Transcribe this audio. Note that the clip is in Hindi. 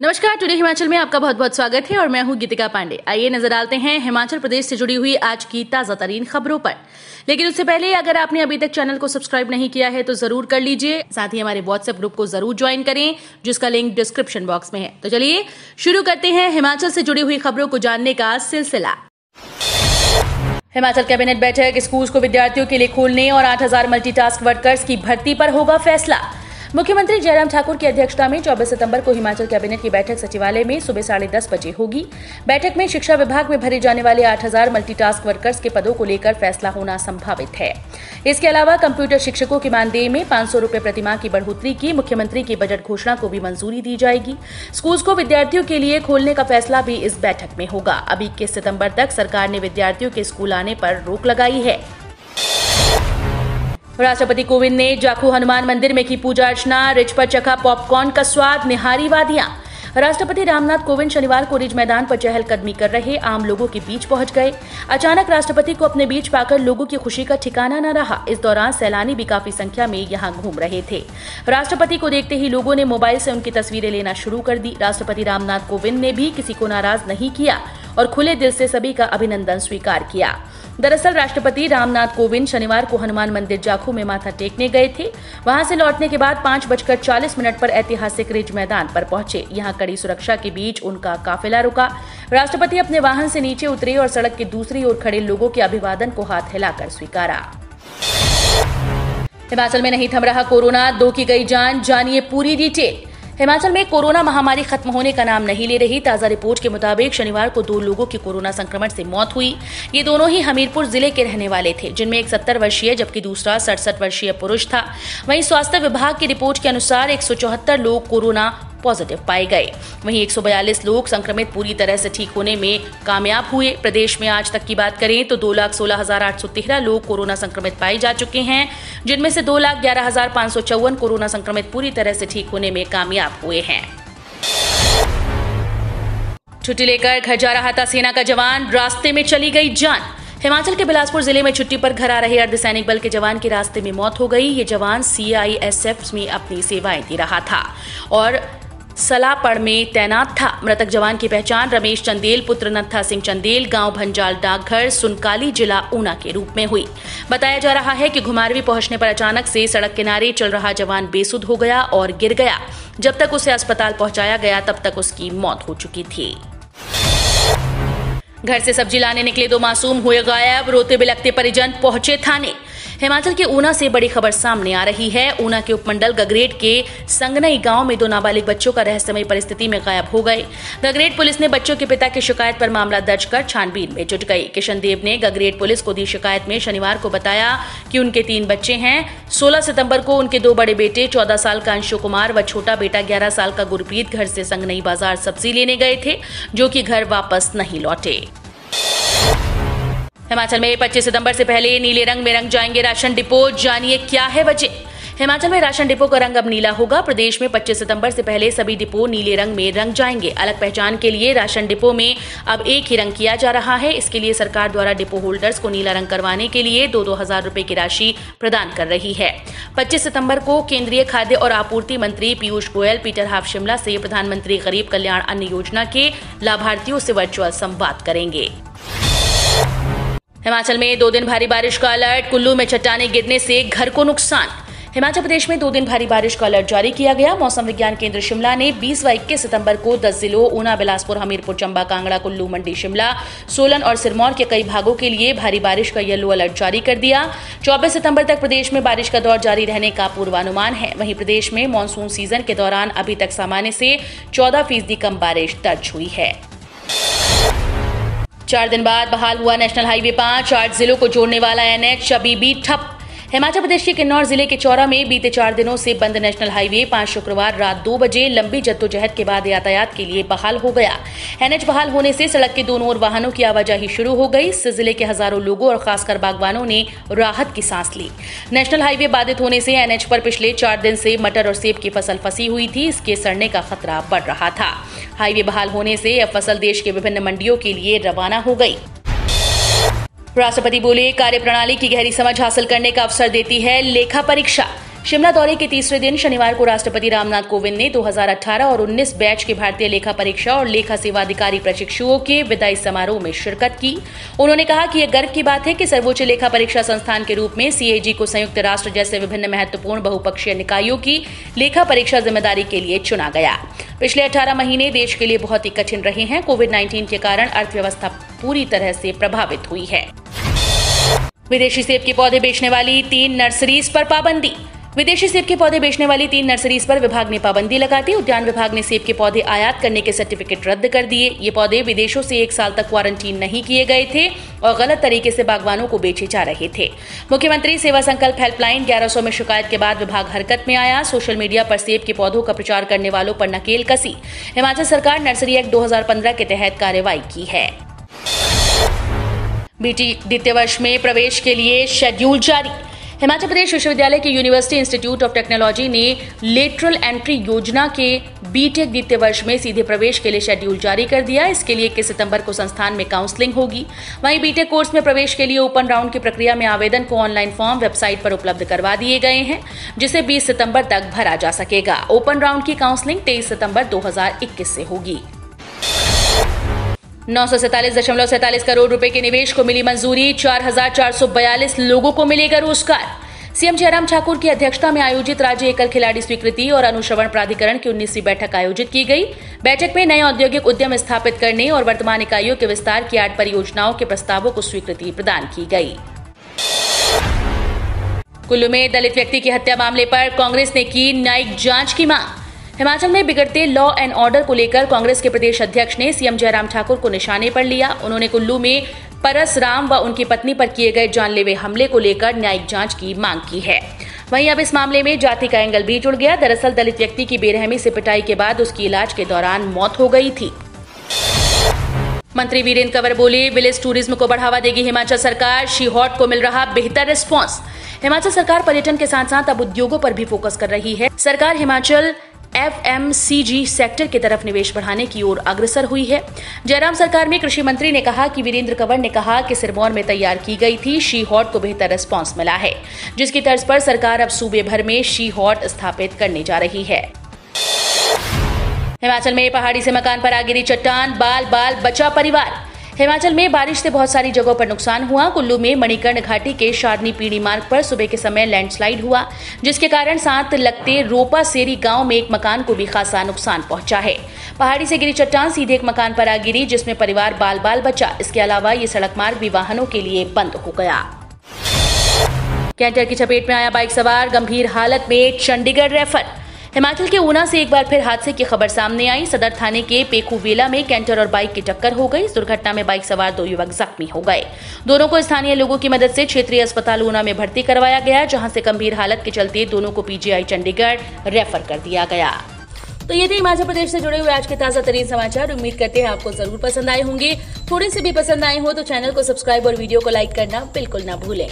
नमस्कार, टुडे हिमाचल में आपका बहुत बहुत स्वागत है और मैं हूं गीतिका पांडे। आइए नजर डालते हैं हिमाचल प्रदेश से जुड़ी हुई आज की ताजा तरीन खबरों पर। लेकिन उससे पहले अगर आपने अभी तक चैनल को सब्सक्राइब नहीं किया है तो जरूर कर लीजिए। साथ ही हमारे व्हाट्सएप ग्रुप को जरूर ज्वाइन करें, जिसका लिंक डिस्क्रिप्शन बॉक्स में है। तो चलिए शुरू करते हैं हिमाचल से जुड़ी हुई खबरों को जानने का सिलसिला। हिमाचल कैबिनेट बैठक, स्कूल्स को विद्यार्थियों के लिए खोलने और 8,000 मल्टीटास्क वर्कर्स की भर्ती पर होगा फैसला। मुख्यमंत्री जयराम ठाकुर की अध्यक्षता में 24 सितंबर को हिमाचल कैबिनेट की बैठक सचिवालय में सुबह 10:30 बजे होगी। बैठक में शिक्षा विभाग में भरे जाने वाले 8,000 मल्टीटास्क वर्कर्स के पदों को लेकर फैसला होना संभावित है। इसके अलावा कंप्यूटर शिक्षकों के मानदेय में 500 रुपए प्रतिमाह की बढ़ोतरी की मुख्यमंत्री की बजट घोषणा को भी मंजूरी दी जाएगी। स्कूल्स को विद्यार्थियों के लिए खोलने का फैसला भी इस बैठक में होगा। अब 21 सितंबर तक सरकार ने विद्यार्थियों के स्कूल आने पर रोक लगाई है। राष्ट्रपति कोविंद ने जाखू हनुमान मंदिर में की पूजा अर्चना, रिच पर चखा पॉपकॉर्न का स्वाद, निहारी वादियां। राष्ट्रपति रामनाथ कोविंद शनिवार को रिज मैदान पर चहलकदमी कर रहे आम लोगों के बीच पहुंच गए। अचानक राष्ट्रपति को अपने बीच पाकर लोगों की खुशी का ठिकाना न रहा। इस दौरान सैलानी भी काफी संख्या में यहां घूम रहे थे। राष्ट्रपति को देखते ही लोगों ने मोबाइल से उनकी तस्वीरें लेना शुरू कर दी। राष्ट्रपति रामनाथ कोविंद ने भी किसी को नाराज नहीं किया और खुले दिल से सभी का अभिनंदन स्वीकार किया। दरअसल राष्ट्रपति रामनाथ कोविंद शनिवार को हनुमान मंदिर जाखू में माथा टेकने गए थे। वहां से लौटने के बाद 5:40 पर ऐतिहासिक रिज मैदान पर पहुंचे। यहां कड़ी सुरक्षा के बीच उनका काफिला रुका। राष्ट्रपति अपने वाहन से नीचे उतरे और सड़क की दूसरी ओर खड़े लोगों के अभिवादन को हाथ हिलाकर स्वीकारा। हिमाचल में नहीं थम रहा कोरोना, 2 की गई जान, जानिए पूरी डिटेल। हिमाचल में कोरोना महामारी खत्म होने का नाम नहीं ले रही। ताजा रिपोर्ट के मुताबिक शनिवार को 2 लोगों की कोरोना संक्रमण से मौत हुई। ये दोनों ही हमीरपुर जिले के रहने वाले थे, जिनमें एक 70 वर्षीय जबकि दूसरा 67 वर्षीय पुरुष था। वहीं स्वास्थ्य विभाग की रिपोर्ट के अनुसार 174 लोग कोरोना पॉजिटिव पाए गए। वहीं 142 लोग संक्रमित पूरी तरह से ठीक होने में कामयाब हुए। प्रदेश में आज तक की बात करें तो 2,16,813 लोग कोरोना संक्रमित पाए जा चुके हैं, जिनमें से 2,11,554 कोरोना संक्रमित पूरी तरह से ठीक होने में कामयाब हुए हैं। छुट्टी लेकर घर जा रहा था सेना का जवान, रास्ते में चली गई जान। हिमाचल के बिलासपुर जिले में छुट्टी पर घर आ रहे अर्धसैनिक बल के जवान की रास्ते में मौत हो गई। ये जवान CISF में अपनी सेवाएं दे रहा था और सलापड़ में तैनात था। मृतक जवान की पहचान रमेश चंदेल पुत्र नत्था सिंह चंदेल, गांव भंजाल डाकघर, सुनकाली, जिला ऊना के रूप में हुई। बताया जा रहा है कि घुमारवी पहुंचने पर अचानक से सड़क किनारे चल रहा जवान बेसुध हो गया और गिर गया। जब तक उसे अस्पताल पहुंचाया गया तब तक उसकी मौत हो चुकी थी। घर से सब्जी लाने निकले 2 मासूम हुए गायब, रोते बिलखते परिजन पहुंचे थाने। हिमाचल के ऊना से बड़ी खबर सामने आ रही है। ऊना के उपमंडल गगरेट के संगनई गांव में 2 नाबालिग बच्चों का रहस्यमय परिस्थिति में गायब हो गए। गगरेट पुलिस ने बच्चों के पिता की शिकायत पर मामला दर्ज कर छानबीन में जुट गई। किशन देव ने गगरेट पुलिस को दी शिकायत में शनिवार को बताया कि उनके 3 बच्चे हैं। 16 सितंबर को उनके 2 बड़े बेटे 14 साल का अंशु कुमार व छोटा बेटा 11 साल का गुरप्रीत घर से संगनई बाजार सब्जी लेने गए थे, जो कि घर वापस नहीं लौटे। हिमाचल में 25 सितंबर से पहले नीले रंग में रंग जाएंगे राशन डिपो, जानिए क्या है वजह। हिमाचल में राशन डिपो का रंग अब नीला होगा। प्रदेश में 25 सितंबर से पहले सभी डिपो नीले रंग में रंग जाएंगे। अलग पहचान के लिए राशन डिपो में अब एक ही रंग किया जा रहा है। इसके लिए सरकार द्वारा डिपो होल्डर्स को नीला रंग करवाने के लिए 2-2 हजार रुपए की राशि प्रदान कर रही है। 25 सितंबर को केंद्रीय खाद्य और आपूर्ति मंत्री पीयूष गोयल पीटर हाफ शिमला से प्रधानमंत्री गरीब कल्याण अन्न योजना के लाभार्थियों से वर्चुअल संवाद करेंगे। हिमाचल में 2 दिन भारी बारिश का अलर्ट, कुल्लू में चट्टानें गिरने से घर को नुकसान। हिमाचल प्रदेश में 2 दिन भारी बारिश का अलर्ट जारी किया गया। मौसम विज्ञान केंद्र शिमला ने 20 व 21 सितंबर को 10 जिलों ऊना, बिलासपुर, हमीरपुर, चंबा, कांगड़ा, कुल्लू, मंडी, शिमला, सोलन और सिरमौर के कई भागों के लिए भारी बारिश का येलो अलर्ट जारी कर दिया। 24 सितंबर तक प्रदेश में बारिश का दौर जारी रहने का पूर्वानुमान है। वहीं प्रदेश में मानसून सीजन के दौरान अभी तक सामान्य से 14% कम बारिश दर्ज हुई है। 4 दिन बाद बहाल हुआ नेशनल हाईवे 5, 8 जिलों को जोड़ने वाला NH अभी भी ठप। हिमाचल प्रदेश के किन्नौर जिले के चौरा में बीते 4 दिनों से बंद नेशनल हाईवे 5 शुक्रवार रात 2 बजे लंबी जद्दोजहद के बाद यातायात के लिए बहाल हो गया। NH बहाल होने से सड़क के दोनों ओर वाहनों की आवाजाही शुरू हो गई। इससे जिले के हजारों लोगों और खासकर बागवानों ने राहत की सांस ली। नेशनल हाईवे बाधित होने से NH पर पिछले 4 दिन से मटर और सेब की फसल फंसी हुई थी। इसके सड़ने का खतरा बढ़ रहा था। हाईवे बहाल होने से अब फसल देश के विभिन्न मंडियों के लिए रवाना हो गई। राष्ट्रपति बोले, कार्यप्रणाली की गहरी समझ हासिल करने का अवसर देती है लेखा परीक्षा। शिमला दौरे के तीसरे दिन शनिवार को राष्ट्रपति रामनाथ कोविंद ने 2018 और 19 बैच के भारतीय लेखा परीक्षा और लेखा सेवा अधिकारी प्रशिक्षुओं के विदाई समारोह में शिरकत की। उन्होंने कहा कि यह गर्व की बात है कि सर्वोच्च लेखा परीक्षा संस्थान के रूप में CAG को संयुक्त राष्ट्र जैसे विभिन्न महत्वपूर्ण बहुपक्षीय निकायों की लेखा परीक्षा जिम्मेदारी के लिए चुना गया। पिछले 18 महीने देश के लिए बहुत ही कठिन रहे हैं। कोविड-19 के कारण अर्थव्यवस्था पूरी तरह से प्रभावित हुई है। विदेशी सेब के पौधे बेचने वाली 3 नर्सरीज पर पाबंदी। विदेशी सेब के पौधे बेचने वाली 3 नर्सरीज पर विभाग ने पाबंदी लगा दी। उद्यान विभाग ने सेब के पौधे आयात करने के सर्टिफिकेट रद्द कर दिए। ये पौधे विदेशों से 1 साल तक क्वारंटीन नहीं किए गए थे और गलत तरीके से बागवानों को बेचे जा रहे थे। मुख्यमंत्री सेवा संकल्प हेल्पलाइन 1100 में शिकायत के बाद विभाग हरकत में आया। सोशल मीडिया पर सेब के पौधों का प्रचार करने वालों पर नकेल कसी। हिमाचल सरकार नर्सरी एक्ट 2015 के तहत कार्रवाई की है। बीटी द्वितीय वर्ष में प्रवेश के लिए शेड्यूल जारी। हिमाचल प्रदेश विश्वविद्यालय के यूनिवर्सिटी इंस्टीट्यूट ऑफ टेक्नोलॉजी ने लेटरल एंट्री योजना के बीटेक द्वितीय वर्ष में सीधे प्रवेश के लिए शेड्यूल जारी कर दिया। इसके लिए 21 सितंबर को संस्थान में काउंसलिंग होगी। वहीं बीटेक कोर्स में प्रवेश के लिए ओपन राउंड की प्रक्रिया में आवेदन को ऑनलाइन फॉर्म वेबसाइट पर उपलब्ध करवा दिए गए हैं, जिसे 20 सितंबर तक भरा जा सकेगा। ओपन राउंड की काउंसलिंग 23 सितंबर 2021 से होगी। 947.47 करोड़ रुपए के निवेश को मिली मंजूरी। 4,442 लोगों को मिलेगा रोजगार। सीएम जयराम ठाकुर की अध्यक्षता में आयोजित राज्य एकल खिलाड़ी स्वीकृति और अनुश्रवण प्राधिकरण की 19वीं बैठक आयोजित की गई। बैठक में नए औद्योगिक उद्यम स्थापित करने और वर्तमान इकाइयों के विस्तार की 8 परियोजनाओं के प्रस्तावों को स्वीकृति प्रदान की गई। कुल्लू में दलित व्यक्ति की हत्या मामले पर कांग्रेस ने की न्यायिक जांच की मांग। हिमाचल में बिगड़ते लॉ एंड ऑर्डर को लेकर कांग्रेस के प्रदेश अध्यक्ष ने सीएम जयराम ठाकुर को निशाने पर लिया। उन्होंने कुल्लू में परसराम व उनकी पत्नी पर किए गए जानलेवा हमले को लेकर न्यायिक जांच की मांग की है। वहीं अब इस मामले में जाति का एंगल भी जुड़ गया। दरअसल दलित व्यक्ति की बेरहमी से पिटाई के बाद उसकी इलाज के दौरान मौत हो गई थी। मंत्री वीरेंद्र कंवर बोले, विलेज टूरिज्म को बढ़ावा देगी हिमाचल सरकार। शी हॉट को मिल रहा बेहतर रिस्पॉन्स। हिमाचल सरकार पर्यटन के साथ साथ अब उद्योगों पर भी फोकस कर रही है। सरकार हिमाचल FMCG सेक्टर की तरफ निवेश बढ़ाने की ओर अग्रसर हुई है। जयराम सरकार में कृषि मंत्री ने कहा कि वीरेंद्र कंवर ने कहा कि सिरमौर में तैयार की गई थी शी हॉट को बेहतर रिस्पांस मिला है, जिसकी तर्ज पर सरकार अब सूबे भर में शी हॉट स्थापित करने जा रही है। हिमाचल में पहाड़ी से मकान पर आ गिरी चट्टान, बाल बाल बचा परिवार। हिमाचल में बारिश से बहुत सारी जगहों पर नुकसान हुआ। कुल्लू में मणिकर्ण घाटी के शारनी पीड़ी मार्ग पर सुबह के समय लैंडस्लाइड हुआ, जिसके कारण साथ लगते रोपा सेरी गांव में एक मकान को भी खासा नुकसान पहुंचा है। पहाड़ी से गिरी चट्टान सीधे एक मकान पर आ गिरी, जिसमें परिवार बाल बाल बचा। इसके अलावा ये सड़क मार्ग भी वाहनों के लिए बंद हो गया। कैंटर की चपेट में आया बाइक सवार, गंभीर हालत में चंडीगढ़ रेफर। हिमाचल के ऊना से एक बार फिर हादसे की खबर सामने आई। सदर थाने के पेखूवेला में कैंटर और बाइक की टक्कर हो गई। इस दुर्घटना में बाइक सवार 2 युवक जख्मी हो गए। दोनों को स्थानीय लोगों की मदद से क्षेत्रीय अस्पताल ऊना में भर्ती करवाया गया, जहां से गंभीर हालत के चलते दोनों को PGI चंडीगढ़ रेफर कर दिया गया। तो ये थे हिमाचल प्रदेश से जुड़े हुए आज के ताजा तरीन समाचार। उम्मीद करते हैं आपको जरूर पसंद आए होंगे। थोड़े से भी पसंद आए हो तो चैनल को सब्सक्राइब और वीडियो को लाइक करना बिल्कुल ना भूलें।